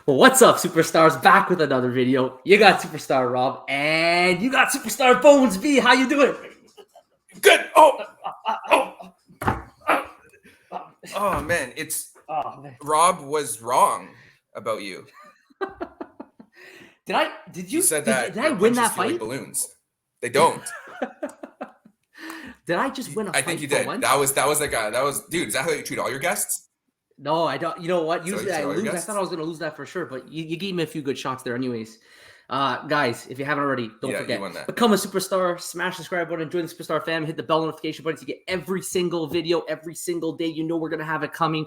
Well, what's up, superstars? Back with another video. You got Superstar Rob, and you got Superstar Bones V. How you doing? Good. Oh man, Rob was wrong about you. Did you said that? Did I win that fight? Like balloons. They don't. Did I just win a fight? I think you did. Once? That was the guy. Dude. Is that how you treat all your guests? No, I don't. You know what? Usually I lose. I Guests? thought I was going to lose that for sure, but you gave me a few good shots there anyways. Guys, if you haven't already, don't forget. Become a superstar, smash the subscribe button, join the Superstar family, hit the bell notification button to get every single video, every single day. You know we're going to have it coming.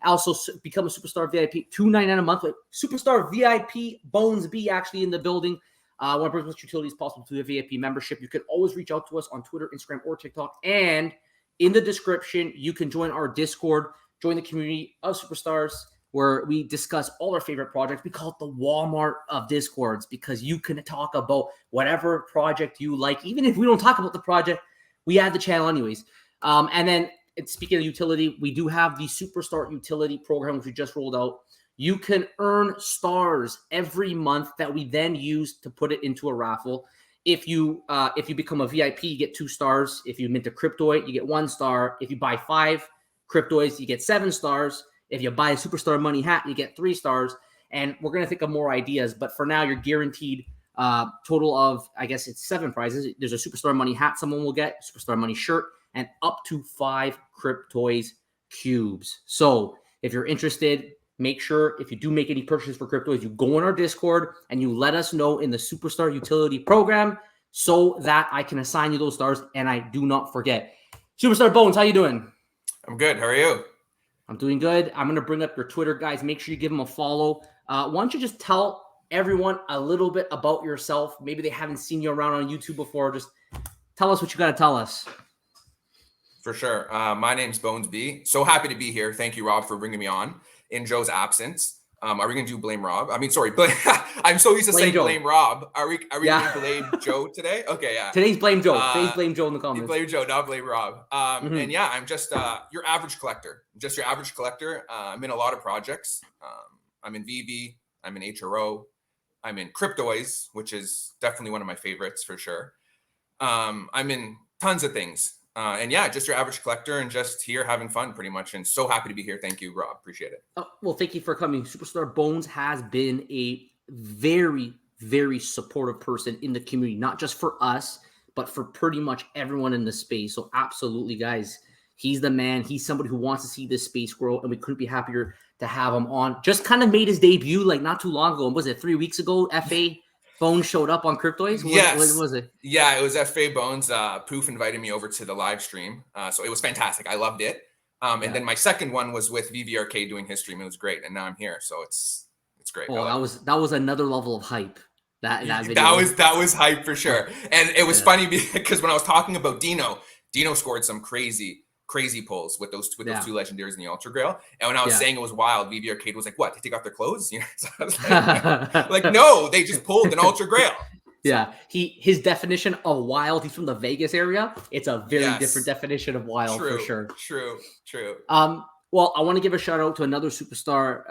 Also, become a Superstar VIP, $2.99 a month. Superstar VIP, Bones B actually in the building. Want to bring as much utility as possible to the VIP membership. You can always reach out to us on Twitter, Instagram, or TikTok. And in the description, you can join our Discord, join the community of superstars, where we discuss all our favorite projects. We call it the Walmart of Discords because you can talk about whatever project you like. Even if we don't talk about the project, we add the channel anyways. And then speaking of utility, we do have the Superstar Utility program, which we just rolled out. You can earn stars every month that we then use to put it into a raffle. If you become a VIP, you get 2 stars. If you mint a Cryptoid, you get 1 star. If you buy 5 Cryptoys, you get 7 stars. If you buy a Superstar Money hat, you get 3 stars. And we're going to think of more ideas. But for now, you're guaranteed total of, I guess it's 7 prizes. There's a Superstar Money hat someone will get, Superstar Money shirt, and up to 5 Cryptoys cubes. So if you're interested, make sure if you do make any purchases for Cryptoys, you go in our Discord and you let us know in the Superstar Utility program so that I can assign you those stars. And I do not forget. Superstar Bones, how you doing? I'm good. How are you? I'm doing good. I'm going to bring up your Twitter, guys. Make sure you give them a follow. Why don't you just tell everyone a little bit about yourself? Maybe they haven't seen you around on YouTube before. Just tell us what you got to tell us. For sure. My name's Bones B. So happy to be here. Thank you, Rob, for bringing me on in Joe's absence. Are we going to do Blame Rob? I mean, sorry. I'm so used to saying Blame Rob. Are we going to blame Joe today? Okay, yeah. Today's Blame Joe. Today's Blame Joe in the comments. Blame Joe, not Blame Rob. And yeah, I'm just your average collector. Just your average collector. I'm in a lot of projects. I'm in VV. I'm in HRO. I'm in Cryptoys, which is definitely one of my favorites for sure. I'm in tons of things. And yeah, just your average collector and just here having fun pretty much. And so happy to be here. Thank you, Rob. Appreciate it. Well, thank you for coming. Superstar Bones has been a very, very supportive person in the community, not just for us, but for pretty much everyone in the space. So absolutely, guys, he's the man. He's somebody who wants to see this space grow, and we couldn't be happier to have him on. Just kind of made his debut like not too long ago. Was it 3 weeks ago? FA Bones showed up on Cryptoys? Yes. What was it? Yeah, it was FA Bones. Poof invited me over to the live stream. So it was fantastic. I loved it. And then my second one was with VV Arcade doing his stream. It was great. And now I'm here. So it's great. Oh, that was another level of hype. That video. That was hype for sure. And it was funny because when I was talking about Dino scored some crazy pulls with those 2 legendaries in the Ultra Grail. And when I was saying it was wild, VV Arcade was like, "What? They take off their clothes?" You know, so I was like, no, they just pulled an Ultra Grail. Yeah, his definition of wild. He's from the Vegas area. It's a very different definition of wild for sure. True. Well, I want to give a shout out to another superstar,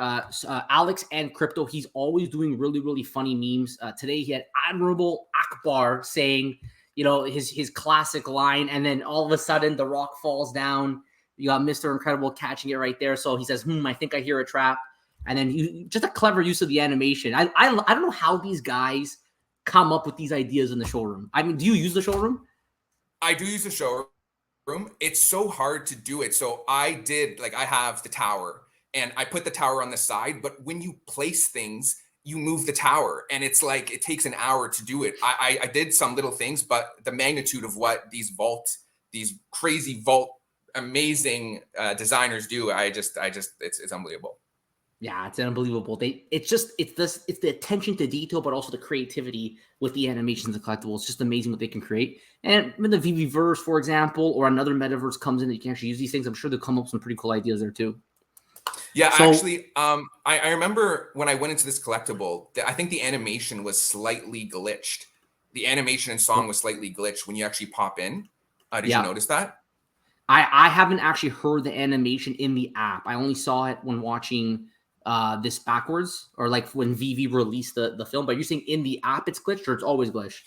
Alex and Crypto. He's always doing really, really funny memes. Today he had Admirable Akbar saying, you know, his classic line, and then all of a sudden the rock falls down. You got Mr. Incredible catching it right there. So he says, I think I hear a trap. And then just a clever use of the animation. I don't know how these guys come up with these ideas in the showroom. I mean, do you use the showroom? I do use the showroom. It's so hard to do it. So I have the tower and I put the tower on the side, but when you place things, you move the tower and it's like, it takes an hour to do it. I did some little things, but the magnitude of what these crazy vault, amazing designers do, it's unbelievable. Yeah, it's unbelievable. It's the attention to detail, but also the creativity with the animations and collectibles. It's just amazing what they can create. And when the VVverse, for example, or another metaverse comes in that you can actually use these things, I'm sure they'll come up with some pretty cool ideas there too. Yeah, actually, I remember when I went into this collectible, I think the animation was slightly glitched. The animation and song was slightly glitched when you actually pop in. Did you notice that? I haven't actually heard the animation in the app. I only saw it when watching this backwards, or like when VV released the film. But you're saying in the app it's glitched, or it's always glitched?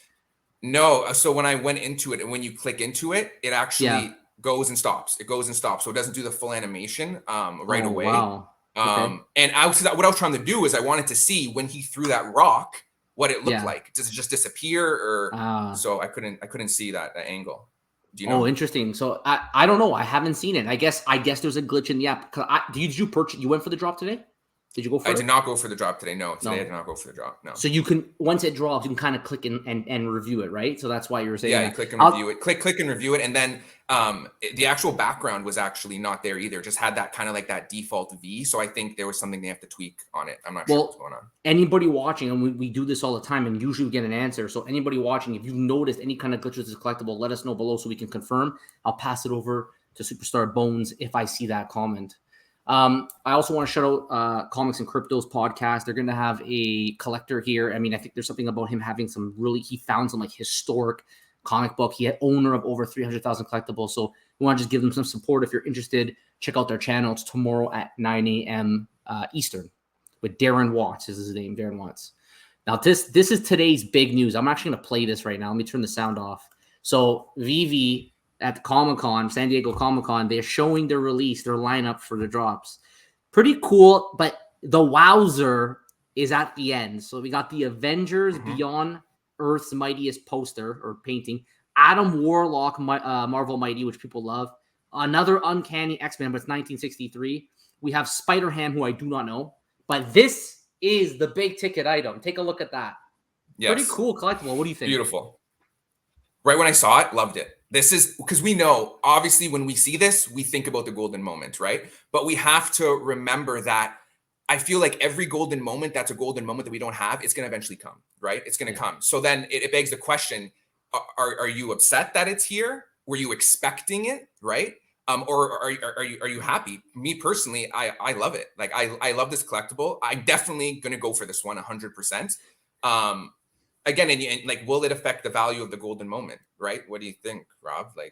No. So when I went into it, and when you click into it, it actually Yeah. goes and stops. It goes and stops. So it doesn't do the full animation right Oh, away. wow. Okay. And what I was trying to do is I wanted to see when he threw that rock, what it looked Yeah. like. Does it just disappear, or so I couldn't see that angle. Do you know? Oh, interesting. So I don't know. I haven't seen it. I guess there's a glitch in the app. Did you purchase? You went for the drop today? Did you go for it? I did not go for the drop today. No, today No. I did not go for the drop. No. So you can, once it drops, you can kind of click and review it, right? So that's why you were saying. Yeah, that. you click and review it. Click and review it, and then the actual background was actually not there either. Just had that kind of like that default V. So I think there was something they have to tweak on it. I'm not sure what's going on. Anybody watching, and we do this all the time, and usually we get an answer. So anybody watching, if you've noticed any kind of glitch with this collectible, let us know below so we can confirm. I'll pass it over to Superstar Bones if I see that comment. I also want to shout out Comics and Cryptos podcast. They're going to have a collector here. I mean, I think there's something about him having he found some like historic comic book. He had owner of over 300,000 collectibles. So we want to just give them some support. If you're interested, check out their channel. It's tomorrow at 9 a.m. Eastern with Darren Watts is his name, Darren Watts. Now this is today's big news. I'm actually going to play this right now. Let me turn the sound off. So VV at Comic-Con, San Diego Comic-Con, they're showing their lineup for the drops. Pretty cool, but the wowzer is at the end. So we got the Avengers Beyond Earth's Mightiest poster or painting, Adam Warlock Marvel Mighty, which people love, another Uncanny X-Men, but it's 1963. We have Spider-Ham, who I do not know, but this is the big ticket item. Take a look at that. Yes. Pretty cool collectible. What do you think? Beautiful. Right when I saw it, loved it. This is because we know, obviously, when we see this, we think about the golden moment, right? But we have to remember that I feel like every golden moment that's a golden moment that we don't have, it's going to eventually come, right? It's going to come. So then it begs the question, are you upset that it's here? Were you expecting it, right? Or are you happy? Me personally, I love it. Like I love this collectible. I'm definitely going to go for this one 100%. Again, and like, will it affect the value of the golden moment, right? What do you think, Rob? Like,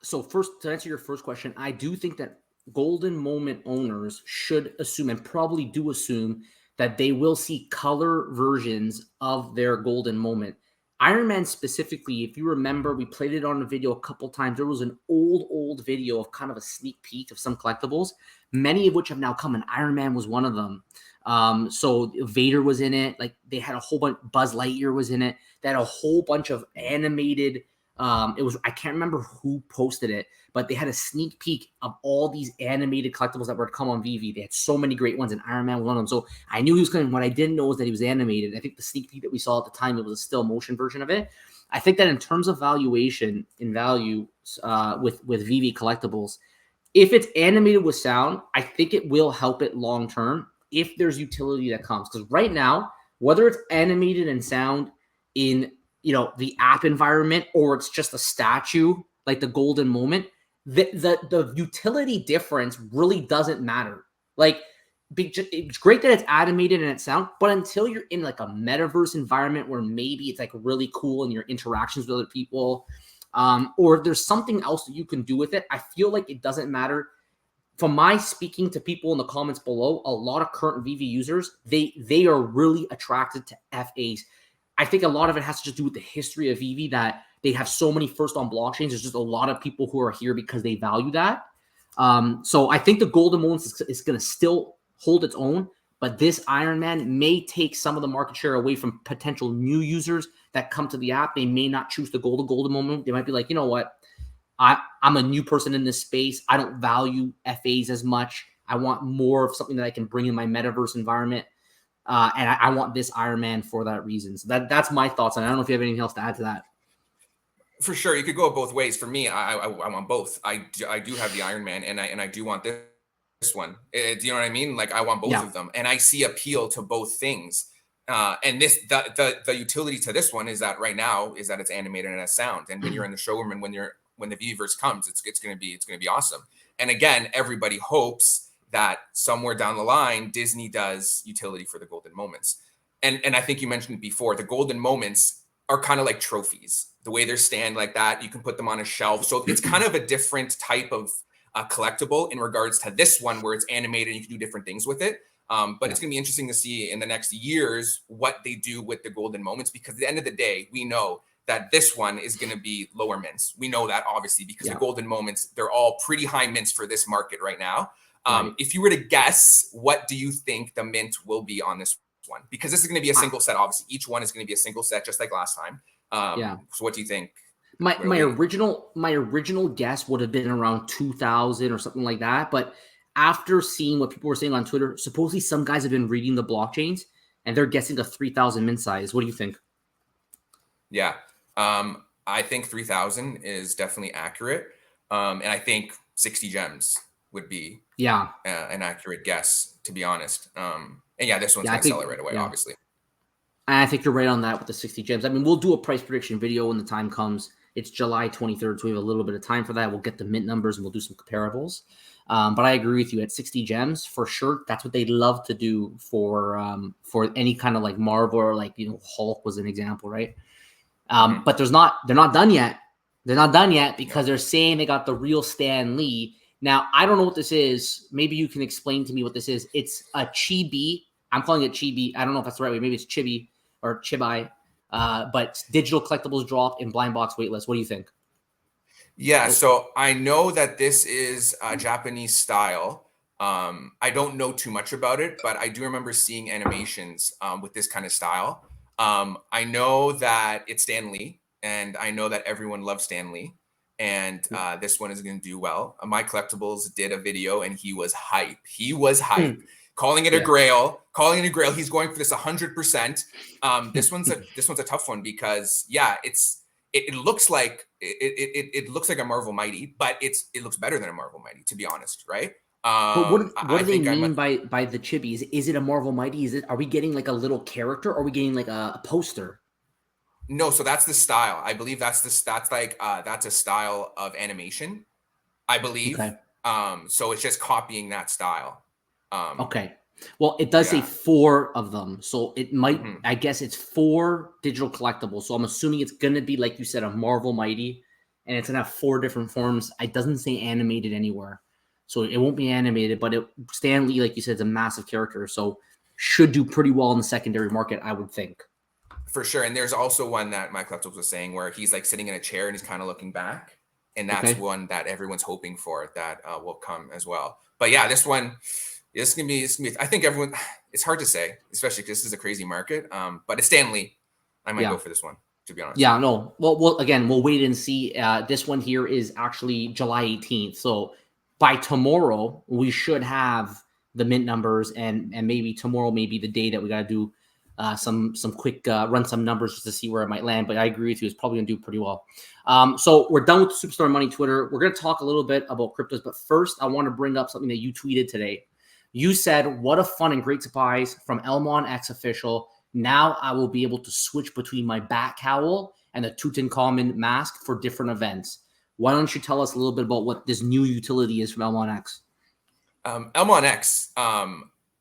so first, to answer your first question, I do think that golden moment owners should assume, and probably do assume, that they will see color versions of their golden moment. Iron Man specifically, if you remember, we played it on a video a couple times. There was an old video of kind of a sneak peek of some collectibles, many of which have now come, and Iron Man was one of them. So Vader was in it. Like, they had a whole bunch. Buzz Lightyear was in it. They had a whole bunch of animated. I can't remember who posted it, but they had a sneak peek of all these animated collectibles that were to come on VV. They had so many great ones, and Iron Man was one of them. So I knew he was coming. What I didn't know was that he was animated. I think the sneak peek that we saw at the time, it was a still motion version of it. I think that in terms of valuation in value, with VV collectibles, if it's animated with sound, I think it will help it long term if there's utility that comes. Because right now, whether it's animated and sound in the app environment, or it's just a statue like the golden moment, the utility difference really doesn't matter. Like, it's great that it's animated and it's sound, but until you're in like a metaverse environment where maybe it's like really cool in your interactions with other people, or there's something else that you can do with it, I feel like it doesn't matter. From my speaking to people in the comments below, a lot of current VV users, they are really attracted to FAs. I think a lot of it has to just do with the history of VV, that they have so many first on blockchains. There's just a lot of people who are here because they value that. So I think the golden moments is going to still hold its own, but this Iron Man may take some of the market share away from potential new users that come to the app. They may not choose to go the golden moment. They might be like, you know what? I'm a new person in this space. I don't value FAs as much. I want more of something that I can bring in my metaverse environment. And I want this Iron Man for that reason. So that's my thoughts. And I don't know if you have anything else to add to that. For sure, you could go both ways. For me, I want both. I do have the Iron Man, and I do want this one. Do you know what I mean? Like, I want both of them, and I see appeal to both things. And the utility to this one is that right now is that it's animated and has sound. And when you're in the showroom and when the Vverse comes, it's gonna be awesome. And again, everybody hopes that somewhere down the line, Disney does utility for the golden moments. And I think you mentioned before, the golden moments are kind of like trophies. The way they're stand like that, you can put them on a shelf. So it's kind of a different type of collectible in regards to this one, where it's animated and you can do different things with it. But it's going to be interesting to see in the next years what they do with the golden moments, because at the end of the day, we know that this one is going to be lower mints. We know that, obviously, because the golden moments, they're all pretty high mints for this market right now. If you were to guess, what do you think the mint will be on this one? Because this is going to be a single set, obviously. Each one is going to be a single set, just like last time. So what do you think? My original guess would have been around 2,000 or something like that. But after seeing what people were saying on Twitter, supposedly some guys have been reading the blockchains and they're guessing a 3,000 mint size. What do you think? Yeah. I think 3,000 is definitely accurate. And I think 60 gems would be an accurate guess, to be honest. And yeah, this one's going to sell it right away, obviously. I think you're right on that with the 60 gems. I mean, we'll do a price prediction video when the time comes. It's July 23rd, so we have a little bit of time for that. We'll get the mint numbers and we'll do some comparables. But I agree with you. At 60 gems, for sure, that's what they love to do for any kind of like Marvel or like, you know, Hulk was an example, right? But they're not done yet. They're not done yet because they're saying they got the real Stan Lee. Now, I don't know what this is. Maybe you can explain to me what this is. It's a chibi. I'm calling it chibi. I don't know if that's the right way. Maybe it's chibi or chibi. But digital collectibles drop in blind box waitlist. What do you think? Yeah, so I know that this is a Japanese style. I don't know too much about it, but I do remember seeing animations with this kind of style. I know that it's Stan Lee, and I know that everyone loves Stan Lee, and this one is going to do well. My Collectibles did a video, and he was hype. He was hype, calling it a grail. He's going for this 100%. This one's a tough one because it looks like it looks like a Marvel Mighty, but it looks better than a Marvel Mighty, to be honest, right? But what do they mean by the chibis? Is it a Marvel Mighty? Are we getting like a little character, or are we getting like a poster? No, so that's the style. I believe that's a style of animation, I believe. Okay. So it's just copying that style. Okay. Well, it does say 4 of them, so it might. I guess it's 4 digital collectibles. So I'm assuming it's gonna be, like you said, a Marvel Mighty, and it's gonna have 4 different forms. It doesn't say animated anywhere, so it won't be animated. But Stan Lee, like you said, is a massive character, so should do pretty well in the secondary market, I would think. For sure. And there's also one that my Collectibles was saying where he's like sitting in a chair and he's kind of looking back, and that's one that everyone's hoping for that will come as well. But yeah, this one. It's gonna be. I think everyone. It's hard to say, especially because this is a crazy market. But it's Stan Lee. I might go for this one, to be honest. Yeah, no. Well, again, we'll wait and see. This one here is actually July 18th. So by tomorrow, we should have the mint numbers, and maybe tomorrow may be the day that we got to do some quick run some numbers just to see where it might land. But I agree with you; it's probably gonna do pretty well. So we're done with the Superstar Money Twitter. We're gonna talk a little bit about cryptos, but first, I want to bring up something that you tweeted today. You said, "What a fun and great surprise from ElmonX official. Now I will be able to switch between my bat cowl and the Tutankhamun mask for different events." Why don't you tell us a little bit about what this new utility is from ElmonX? ElmonX,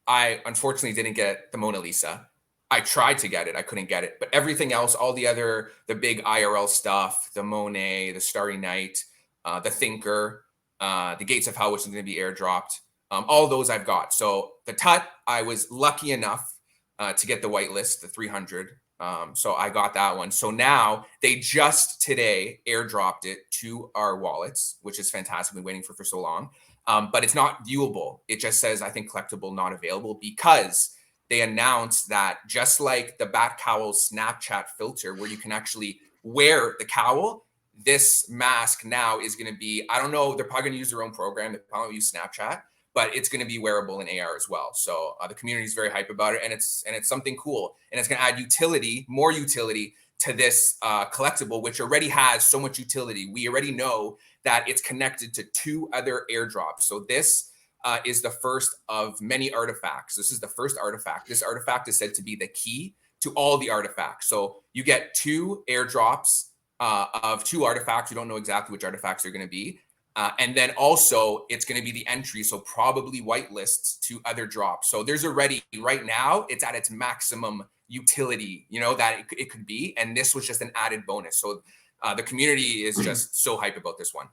I unfortunately didn't get the Mona Lisa. I tried to get it. I couldn't get it. But everything else, all the big IRL stuff, the Monet, the Starry Night, the Thinker, the Gates of Hell, which is going to be airdropped. All those I've got. So the Tut, I was lucky enough to get the whitelist, the 300. So I got that one. So now they just today airdropped it to our wallets, which is fantastic. We've been waiting for so long. But it's not viewable. It just says, I think, collectible, not available, because they announced that just like the Bat Cowl Snapchat filter, where you can actually wear the cowl, this mask now is going to be, I don't know, they're probably going to use their own program. They probably use Snapchat, but it's going to be wearable in AR as well. So the community is very hype about it, and it's something cool, and it's going to add more utility to this collectible, which already has so much utility. We already know that it's connected to 2 other airdrops. So this is the first of many artifacts. This is the first artifact. This artifact is said to be the key to all the artifacts. So you get 2 airdrops of 2 artifacts. You don't know exactly which artifacts they're going to be. And then also it's going to be the entry. So probably whitelists to other drops. So there's already, right now, it's at its maximum utility, that it could be. And this was just an added bonus. So the community is just so hype about this one.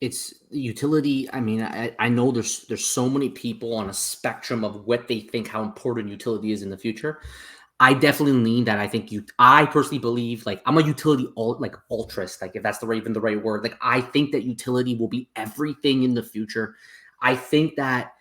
It's utility. I mean, I know there's so many people on a spectrum of what they think how important utility is in the future. I definitely lean that. I personally believe, like, I'm a utility ultrist, like, if that's even the right word. Like, I think that utility will be everything in the future. I think that,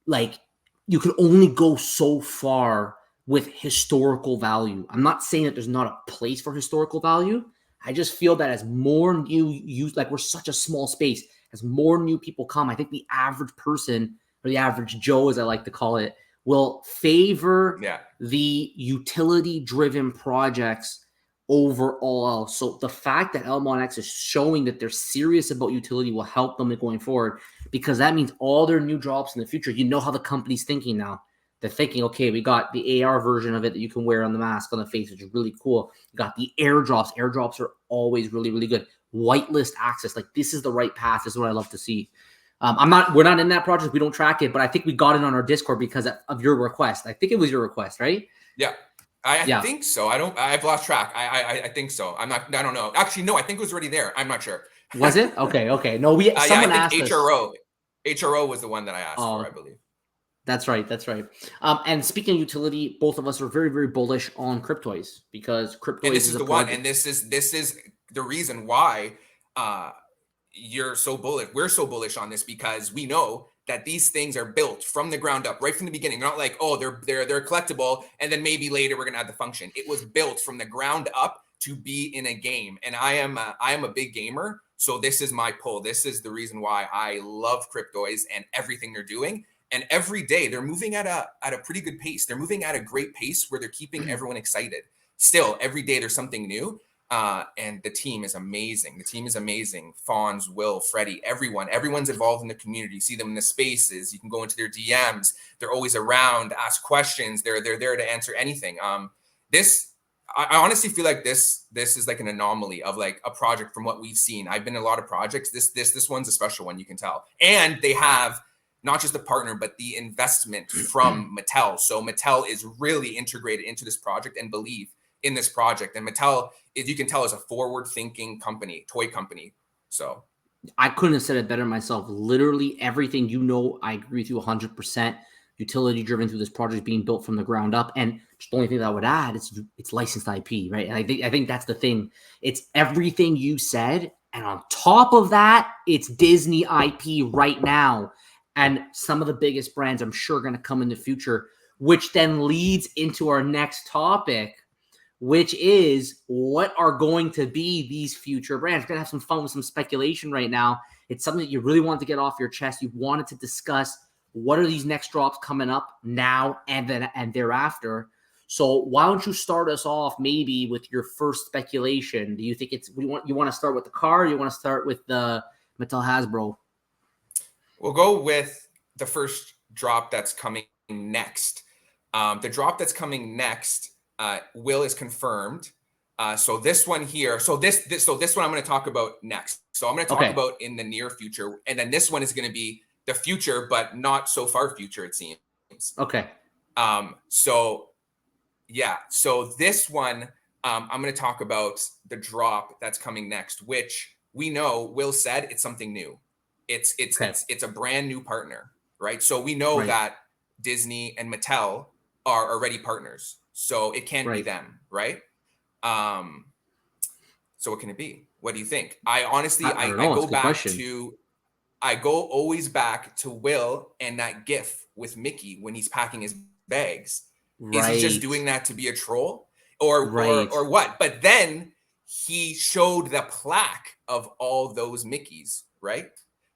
like, you can only go so far with historical value. I'm not saying that there's not a place for historical value. I just feel that as more new use, like, we're such a small space, as more new people come, I think the average person, or the average Joe, as I like to call it, will favor the utility-driven projects over all else. So the fact that ElmonX is showing that they're serious about utility will help them going forward, because that means all their new drops in the future, you know how the company's thinking now. They're thinking, okay, we got the AR version of it that you can wear on the mask on the face, which is really cool. You got the airdrops. Airdrops are always really, really good. Whitelist access. Like, this is the right path. This is what I love to see. We're not in that project. We don't track it, but I think we got it on our Discord because of your request. I think it was your request, right? Yeah. I think so. I've lost track. I think so. I don't know. Actually, no, I think it was already there. I'm not sure. Was it? Okay. No, someone asked us. HRO was the one that I asked for, I believe. That's right. And speaking of utility, both of us are very, very bullish on Cryptoys, because Cryptoys is the one. And this is the reason why you're so bullish. We're so bullish on this, because we know that these things are built from the ground up, right from the beginning. Not like, oh, they're collectible, and then maybe later we're gonna add the function. It was built from the ground up to be in a game. And I am a big gamer, so this is my pull. This is the reason why I love Cryptoys and everything they're doing. And every day they're moving at a pretty good pace. They're moving at a great pace where they're keeping everyone excited. Still, every day there's something new. And the team is amazing. The team is amazing. Fonz, Will, Freddie, everyone's involved in the community. You see them in the spaces. You can go into their DMs. They're always around, ask questions. They're there to answer anything. I honestly feel like this is like an anomaly of like a project from what we've seen. I've been in a lot of projects. This one's a special one, you can tell. And they have not just the partner, but the investment from Mattel. So Mattel is really integrated into this project and believe in this project. And Mattel, as you can tell, is a forward-thinking company, toy company. So I couldn't have said it better myself. Literally everything, I agree with you 100%. Utility driven through this project being built from the ground up. And just the only thing that I would add is it's licensed IP, right? And I think that's the thing. It's everything you said, and on top of that, it's Disney IP right now. And some of the biggest brands I'm sure are going to come in the future, which then leads into our next topic, which is what are going to be these future brands. We're going to have some fun with some speculation right now. It's something that you really want to get off your chest. You wanted to discuss what are these next drops coming up now and thereafter. So why don't you start us off maybe with your first speculation? Do you think you want to start with the car, or you want to start with the Mattel Hasbro? We'll go with the first drop that's coming next. The drop that's coming next, Will is confirmed. So this one here, so this one I'm going to talk about next. So I'm going to talk about in the near future, and then this one is going to be the future, but not so far future, it seems. Okay. So this one, I'm going to talk about the drop that's coming next, which we know Will said it's something new. It's a brand new partner, right? So we know that Disney and Mattel are already partners, so it can't be them, right? So what can it be? What do you think? I honestly, I go always back to Will and that GIF with Mickey when he's packing his bags. Is he just doing that to be a troll, or what? But then he showed the plaque of all those Mickeys, right?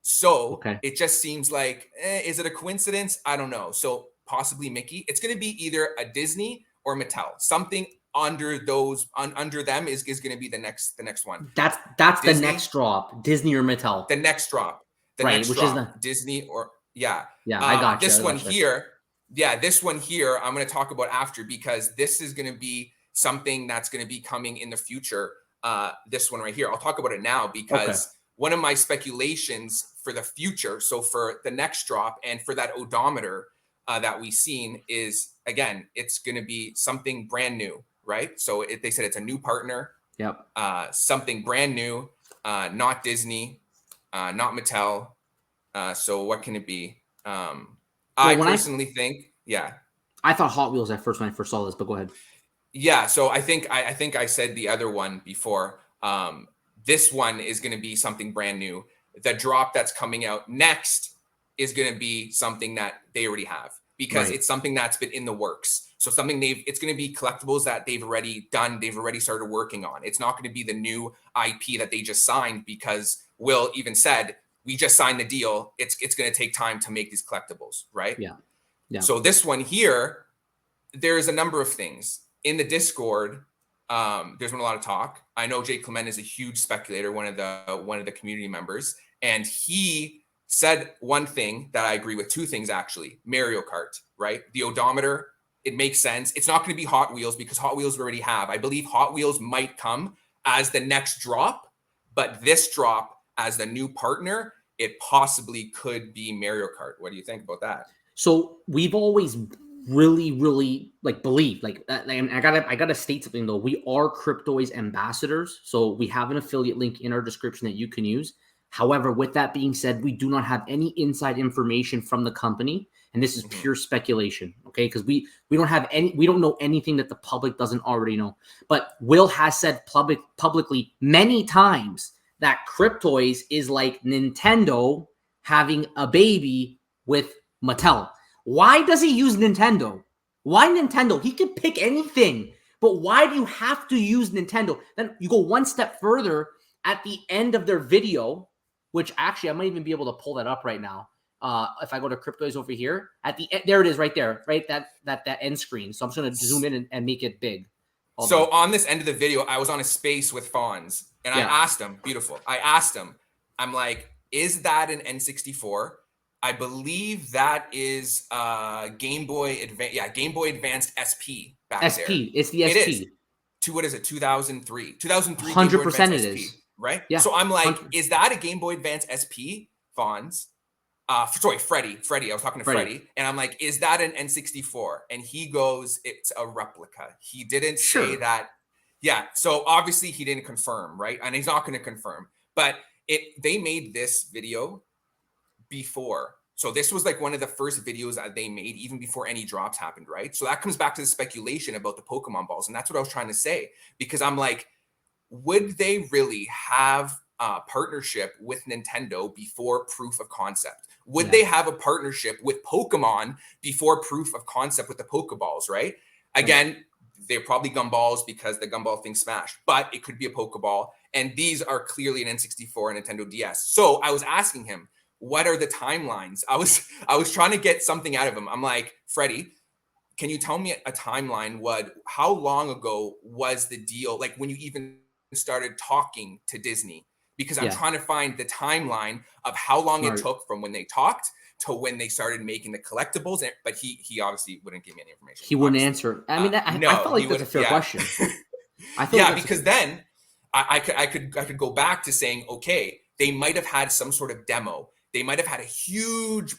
So it just seems like, is it a coincidence? I don't know. So possibly Mickey. It's going to be either a Disney or Mattel. Something under those, under them is going to be the next one. That's Disney, the next drop. Disney or Mattel. The next drop. Is Disney or I got you. This one here. Yeah, this one here I'm going to talk about after, because this is going to be something that's going to be coming in the future. This one right here. I'll talk about it now because one of my speculations for the future, so for the next drop and for that odometer that we've seen is, again, it's going to be something brand new, right? So they said it's a new partner. Yep. Something brand new, not Disney. not Mattel. So what can it be? Well, I personally think, I thought Hot Wheels at first when I first saw this, but go ahead. Yeah, so I think I said the other one before. This one is going to be something brand new. The drop that's coming out next is going to be something that they already have, because it's something that's been in the works. So something it's going to be collectibles that they've already done, they've already started working on. It's not going to be the new IP that they just signed, because Will even said, we just signed the deal. It's going to take time to make these collectibles, right? Yeah. So this one here, there's a number of things in the Discord. There's been a lot of talk. I know Jake Clement is a huge speculator, one of the community members, and he said one thing that I agree with, two things actually. Mario Kart, right? The odometer, it makes sense. It's not going to be Hot Wheels, because Hot Wheels we already have. I believe Hot Wheels might come as the next drop, but this drop as the new partner, it possibly could be Mario Kart. What do you think about that? So we've always really like believe like and I gotta state something though. We are Cryptoys ambassadors, so we have an affiliate link in our description that you can use. However, with that being said, we do not have any inside information from the company, and this is pure speculation, okay? Because we don't know anything that the public doesn't already know. But Will has said publicly many times that Cryptoys is like Nintendo having a baby with Mattel. Why does he use Nintendo? Why Nintendo? He could pick anything, but why do you have to use Nintendo? Then you go one step further at the end of their video, which actually I might even be able to pull that up right now. If I go to Cryptoys over here, at the end, there it is right there, right? That end screen. So I'm just going to zoom in and make it big. So on this end of the video, I was on a space with Fonz, and I asked him, I asked him, I'm like, is that an N64? I believe that is Game Boy Advance. Yeah, Game Boy Advanced SP back there. SP. It's the SP. It is. What is it? 2003. 2003 100% it is. Right? Yeah. So I'm like, 100%. is that a Game Boy Advance SP, Fonz? Sorry, Freddie. I was talking to Freddie. And I'm like, is that an N64? And he goes, it's a replica. He didn't say that. Yeah. So obviously he didn't confirm, right? And he's not going to confirm. But they made this video before. So this was like one of the first videos that they made, even before any drops happened, right? So that comes back to the speculation about the Pokemon balls. And that's what I was trying to say, because I'm like, would they really have a partnership with Nintendo before proof of concept? Would they have a partnership with Pokemon before proof of concept with the Pokeballs, right? Again, they're probably gumballs because the gumball thing smashed, but it could be a Pokeball. And these are clearly an N64 and Nintendo DS. So I was asking him, what are the timelines? I was trying to get something out of him. I'm like, Freddie, can you tell me a timeline? How long ago was the deal? Like when you even started talking to Disney? Because I'm trying to find the timeline of how long it took from when they talked to when they started making the collectibles. But he obviously wouldn't give me any information. He wouldn't answer. I mean, I felt like that's a fair question. Because then I could go back to saying, okay, they might have had some sort of demo. They might have had a huge,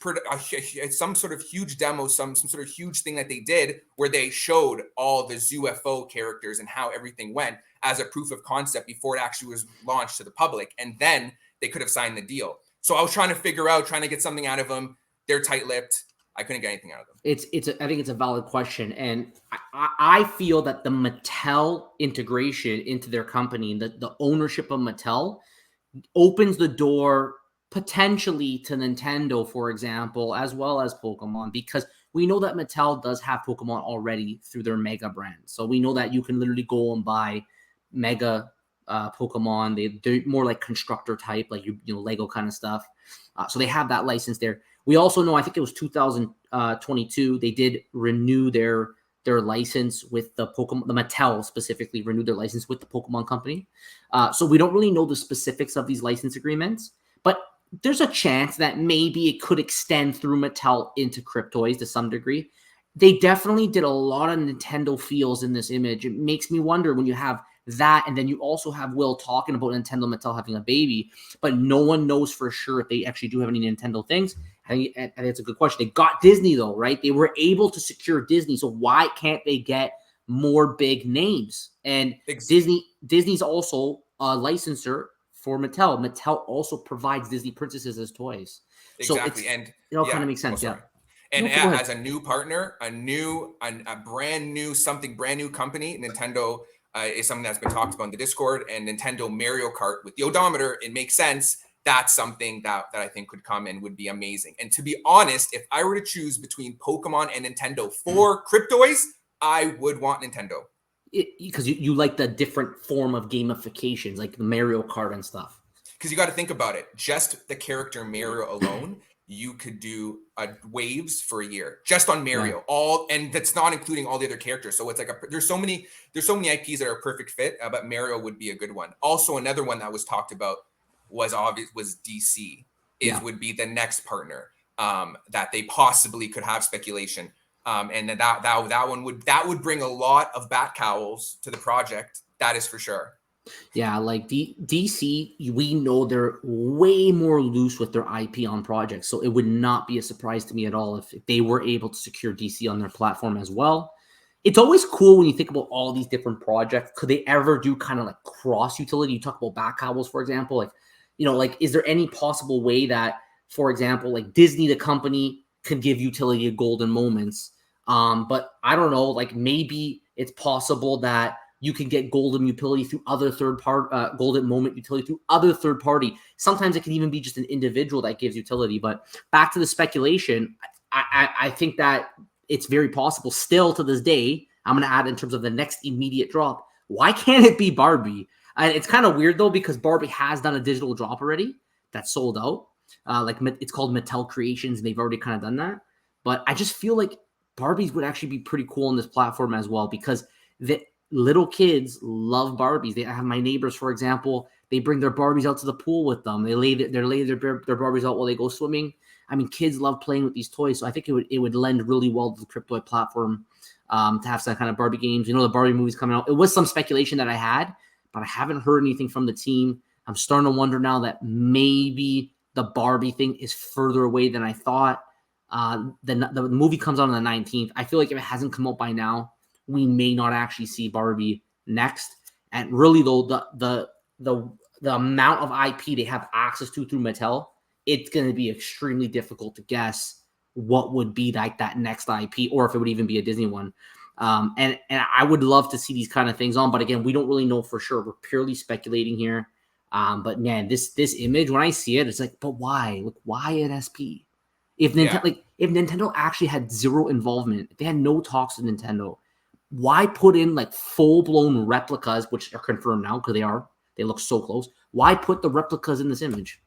some sort of huge demo, some sort of huge thing that they did where they showed all the ZooFO characters and how everything went as a proof of concept before it actually was launched to the public. And then they could have signed the deal. So I was trying to get something out of them. They're tight-lipped. I couldn't get anything out of them. I think it's a valid question. And I feel that the Mattel integration into their company, the ownership of Mattel, opens the door potentially to Nintendo, for example, as well as Pokemon, because we know that Mattel does have Pokemon already through their Mega brand. So we know that you can literally go and buy Mega Pokemon. They're more like constructor type, like you know Lego kind of stuff. So they have that license there. We also know, I think it was 2022, they did renew their license with the Pokemon, the Mattel specifically renewed their license with the Pokemon company. So we don't really know the specifics of these license agreements, but there's a chance that maybe it could extend through Mattel into Cryptoys to some degree. They definitely did a lot of Nintendo feels in this image. It makes me wonder when you have that, and then you also have Will talking about Nintendo Mattel having a baby, but no one knows for sure if they actually do have any Nintendo things. I think it's a good question. They got Disney though, right? They were able to secure Disney, so why can't they get more big names? And Disney's also a licensor for Mattel. Mattel also provides Disney princesses as toys. Exactly. So and it all kind of makes sense. Yeah. And as a new partner, a brand new, something brand new company, Nintendo is something that's been talked about in the Discord, and Nintendo Mario Kart with the odometer, it makes sense. That's something that I think could come and would be amazing. And to be honest, if I were to choose between Pokemon and Nintendo for Cryptoys, I would want Nintendo. Because you like the different form of gamifications, like the Mario Kart and stuff. Because you got to think about it. Just the character Mario alone, you could do waves for a year just on Mario. And that's not including all the other characters. So it's like there's so many IPs that are a perfect fit, but Mario would be a good one. Also, another one that was talked about was DC. Would be the next partner that they possibly could have speculation. And that one would bring a lot of bat cowls to the project. That is for sure. Yeah, like DC, we know they're way more loose with their IP on projects, so it would not be a surprise to me at all if they were able to secure DC on their platform as well. It's always cool when you think about all these different projects. Could they ever do kind of like cross utility? You talk about back cowls, for example. Like, like, is there any possible way that, for example, like Disney, the company, could give utility to golden moments? But I don't know, like maybe it's possible that you can get golden utility through other golden moment utility through other third party. Sometimes it can even be just an individual that gives utility. But back to the speculation, I think that it's very possible still to this day. I'm going to add in terms of the next immediate drop. Why can't it be Barbie? And it's kind of weird though, because Barbie has done a digital drop already that's sold out. Like it's called Mattel Creations. And they've already kind of done that. But I just feel like Barbies would actually be pretty cool on this platform as well, because the little kids love Barbies. They have my neighbors, for example, they bring their Barbies out to the pool with them. They lay their Barbies out while they go swimming. I mean, kids love playing with these toys. So I think it would lend really well to the Cryptoid platform to have some kind of Barbie games. The Barbie movie's coming out. It was some speculation that I had, but I haven't heard anything from the team. I'm starting to wonder now that maybe the Barbie thing is further away than I thought. The movie comes out on the 19th. I feel like if it hasn't come out by now, we may not actually see Barbie next. And really, though, the amount of IP they have access to through Mattel, it's going to be extremely difficult to guess what would be like that next IP, or if it would even be a Disney one. And I would love to see these kind of things on, but again, we don't really know for sure. We're purely speculating here. But man, this image, when I see it, it's like, but why? Like, why an SP? If Nintendo actually had zero involvement, if they had no talks with Nintendo, why put in like full-blown replicas, which are confirmed now because they look so close? Why put the replicas in this image?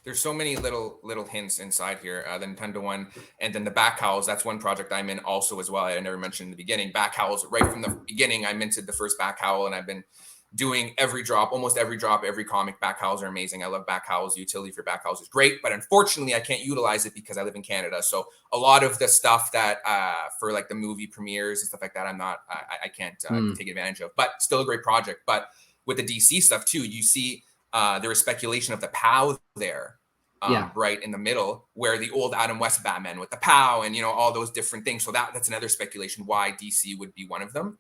There's so many little hints inside here. The Nintendo one, and then the back cowls. That's one project I'm in also as well. I never mentioned in the beginning. Back cowls, right from the beginning, I minted the first back cowl, and I've been doing almost every drop, every comic. Back cowls are amazing. I love back cowls. The utility for back cowls is great, but unfortunately I can't utilize it because I live in Canada. So a lot of the stuff that for like the movie premieres and stuff like that, I can't take advantage of, but still a great project. But with the DC stuff too, you see there is speculation of the POW there, right in the middle, where the old Adam West Batman with the POW and all those different things. So that's another speculation why DC would be one of them.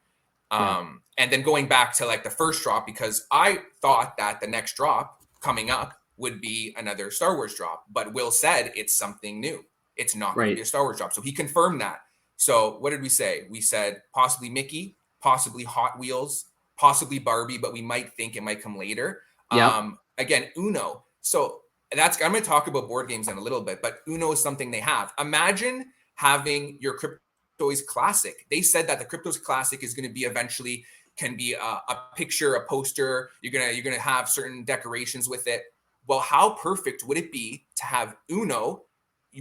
And then going back to like the first drop, because I thought that the next drop coming up would be another Star Wars drop, but Will said it's something new. It's not going to be a Star Wars drop. So he confirmed that. So what did we say? We said possibly Mickey, possibly Hot Wheels, possibly Barbie, but we might think it might come later. Again, Uno. So I'm going to talk about board games in a little bit, but Uno is something they have. Imagine having your Cryptoys Classic. They said that the Cryptoys Classic is going to be eventually can be a picture, a poster. You're gonna have certain decorations with it. Well, how perfect would it be to have Uno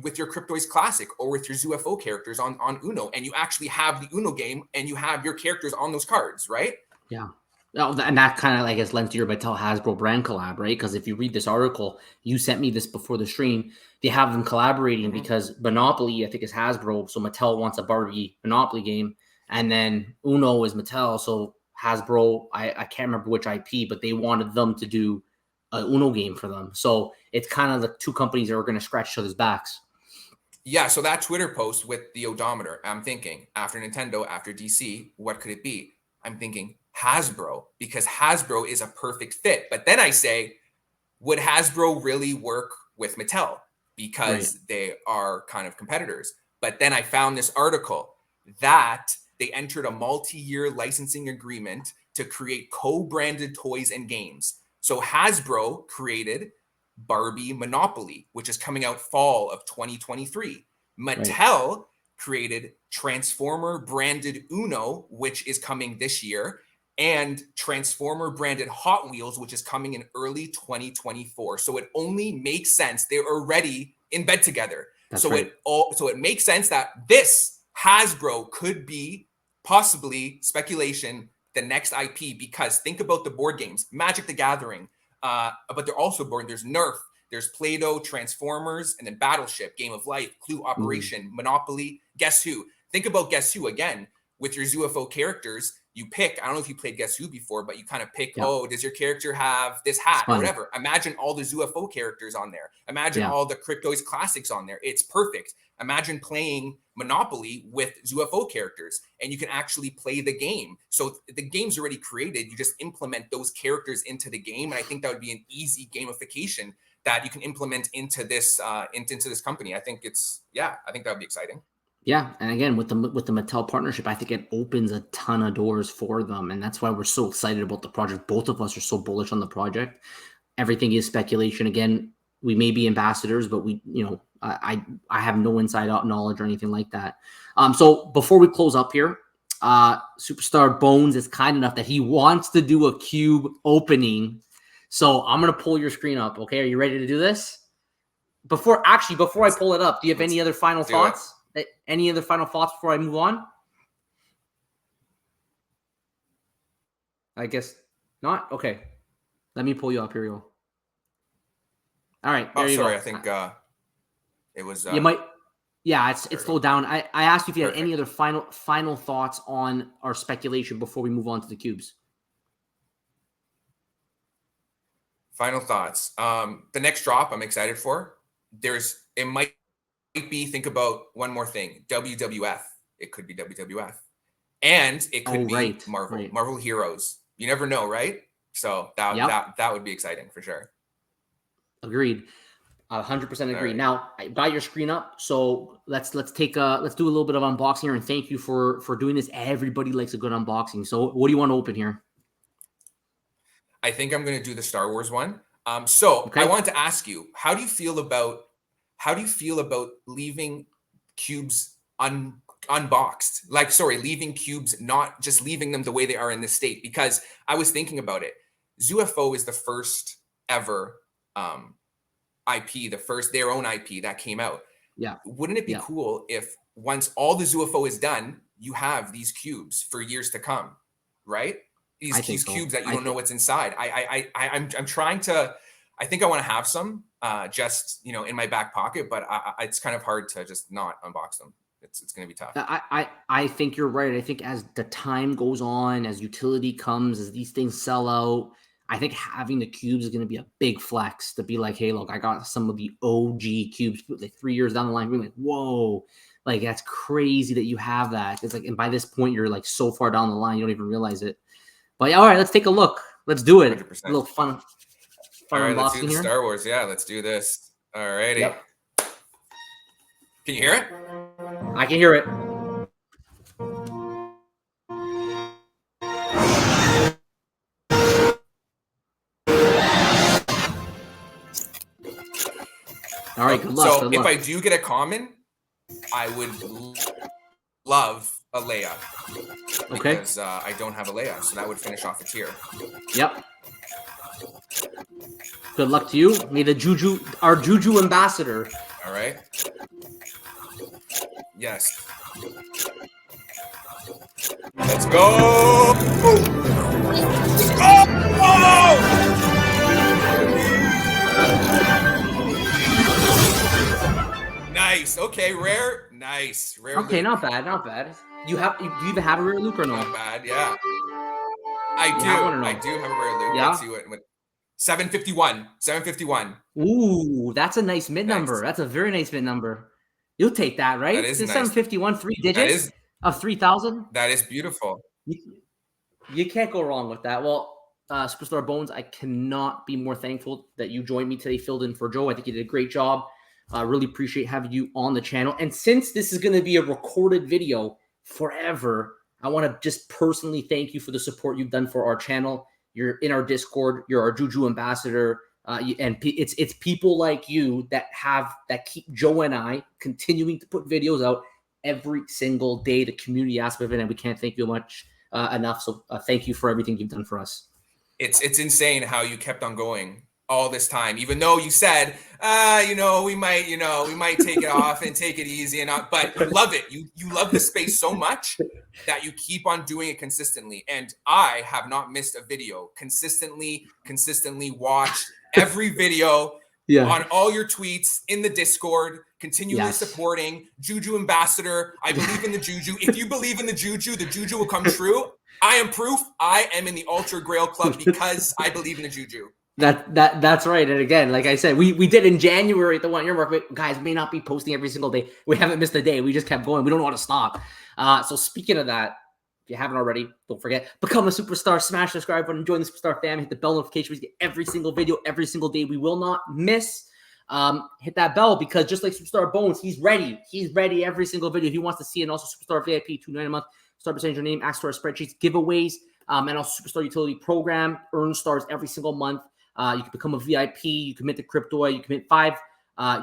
with your Cryptoys Classic or with your UFO characters on Uno, and you actually have the Uno game and you have your characters on those cards, right? Yeah. And that kind of, I guess, lends to your Mattel Hasbro brand collab, right? Because if you read this article, you sent me this before the stream, they have them collaborating because Monopoly, I think, is Hasbro. So Mattel wants a Barbie Monopoly game. And then Uno is Mattel. So Hasbro, I can't remember which IP, but they wanted them to do a Uno game for them. So it's kind of the two companies that are going to scratch each other's backs. Yeah, so that Twitter post with the odometer, I'm thinking after Nintendo, after DC, what could it be? I'm thinking Hasbro, because Hasbro is a perfect fit. But then I say, would Hasbro really work with Mattel? Because they are kind of competitors. But then I found this article that they entered a multi-year licensing agreement to create co-branded toys and games. So Hasbro created Barbie Monopoly, which is coming out fall of 2023. Mattel created Transformer branded Uno, which is coming this year, and Transformer branded Hot Wheels, which is coming in early 2024. So it only makes sense. They're already in bed together. So it makes sense that this Hasbro could be possibly speculation, the next IP, because think about the board games, Magic the Gathering, but they're also board. There's Nerf, there's Play-Doh, Transformers, and then Battleship, Game of Life, Clue Operation, Monopoly, Guess Who. Think about Guess Who again with your UFO characters. You pick, I don't know if you played Guess Who before, but you kind of pick, oh, does your character have this hat or whatever? Imagine all the UFO characters on there. Imagine all the Cryptoys classics on there. It's perfect. Imagine playing Monopoly with UFO characters, and you can actually play the game. So the game's already created. You just implement those characters into the game, and I think that would be an easy gamification that you can implement into this into this company. I think I think that would be exciting. Yeah, and again, with the Mattel partnership, I think it opens a ton of doors for them, and that's why we're so excited about the project. Both of us are so bullish on the project. Everything is speculation. Again, we may be ambassadors, but I have no inside out knowledge or anything like that. So before we close up here, Superstar Bones is kind enough that he wants to do a cube opening. So I'm gonna pull your screen up. Okay, are you ready to do this? Before I pull it up, do you have any other final thoughts? Any other final thoughts before I move on? I guess not. Okay, let me pull you up. Here we go. All right. There you go. I think it was. You might. Yeah, it's slowed down. I asked you if you had any other final thoughts on our speculation before we move on to the cubes. Final thoughts. The next drop I'm excited for. It might be, think about one more thing, WWF. It could be WWF, and it could be Marvel. Marvel Heroes. You never know, right? So that would be exciting for sure. Agreed. 100% agree. Right. Now, I got your screen up, so let's do a little bit of unboxing here, and thank you for doing this. Everybody likes a good unboxing. So what do you want to open here? I think I'm going to do the Star Wars one. I wanted to ask you, how do you feel about leaving cubes unboxed? Leaving cubes, not just leaving them the way they are in this state. Because I was thinking about it. ZUFO is the first ever IP, their own IP that came out. Yeah. Wouldn't it be cool if once all the ZUFO is done, you have these cubes for years to come, right? These cubes that you don't know what's inside. I'm trying to. I think I want to have some just in my back pocket, but it's kind of hard to just not unbox them. It's going to be tough. I think you're right. I think as the time goes on, as utility comes, as these things sell out, I think having the cubes is going to be a big flex to be like, hey, look, I got some of the OG cubes, like 3 years down the line, being like, whoa, like that's crazy that you have that. It's like, and by this point, you're like so far down the line, you don't even realize it. But yeah, all right, let's take a look. Let's do it. 100%. A little fun. All right, let's do the Star Wars. Yeah, let's do this. All righty. Yep. Can you hear it? I can hear it. All right, good luck. So if I do get a common, I would love a Leia. Okay. Because I don't have a Leia, so that would finish off a tier. Yep. Good luck to you. May our Juju ambassador. All right. Yes. Let's go. Let's go. Nice. Okay, rare. Nice. Rare. Okay, Luke. Not bad. Not bad. Do you even have a rare Luke or no? Not bad. Yeah. I do. I do have a rare Luke. Yeah. Let's see what 751. 751. Ooh, that's a nice mid number. That's a very nice mid number. You'll take that, right? That is nice. 751, 3 digits of 3,000. That is beautiful. You can't go wrong with that. Well, Superstar Bones, I cannot be more thankful that you joined me today, filled in for Joe. I think you did a great job. I really appreciate having you on the channel. And since this is going to be a recorded video forever, I want to just personally thank you for the support you've done for our channel. You're in our Discord. You're our Juju ambassador. And it's people like you that keep Joe and I continuing to put videos out every single day, the community aspect of it. And we can't thank you much enough. So thank you for everything you've done for us. It's insane how you kept on going all this time, even though you said, we might take it off and take it easy and not, but you love it. You love the space so much that you keep on doing it consistently. And I have not missed a video, consistently watched every video on all your tweets in the Discord, continually supporting Juju ambassador. I believe in the Juju. If you believe in the Juju will come true. I am proof. I am in the Ultra Grail Club because I believe in the Juju. That's right. And again, like I said, we did in January at the 1 year mark. But guys, may not be posting every single day. We haven't missed a day. We just kept going. We don't know how to stop. So speaking of that, if you haven't already, don't forget, become a superstar, smash the subscribe button, join the superstar fam, hit the bell notification, we get every single video, every single day. We will not miss. Hit that bell because just like Superstar Bones, he's ready. He's ready every single video. He wants to see, and also Superstar VIP, $2.99 a month. Start by saying your name, access to our spreadsheets, giveaways, and also Superstar Utility Program, earn stars every single month. You can become a VIP. You can mint the Cryptoy. You can mint 5.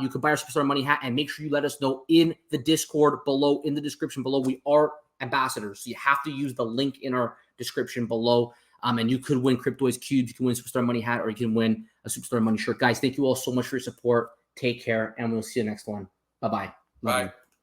You can buy our Superstar Money hat, and make sure you let us know in the Discord below, in the description below. We are ambassadors, so you have to use the link in our description below. And you could win Cryptoys cubes, you can win Superstar Money hat, or you can win a Superstar Money shirt. Guys, thank you all so much for your support. Take care, and we'll see you next one. Bye-bye. Bye.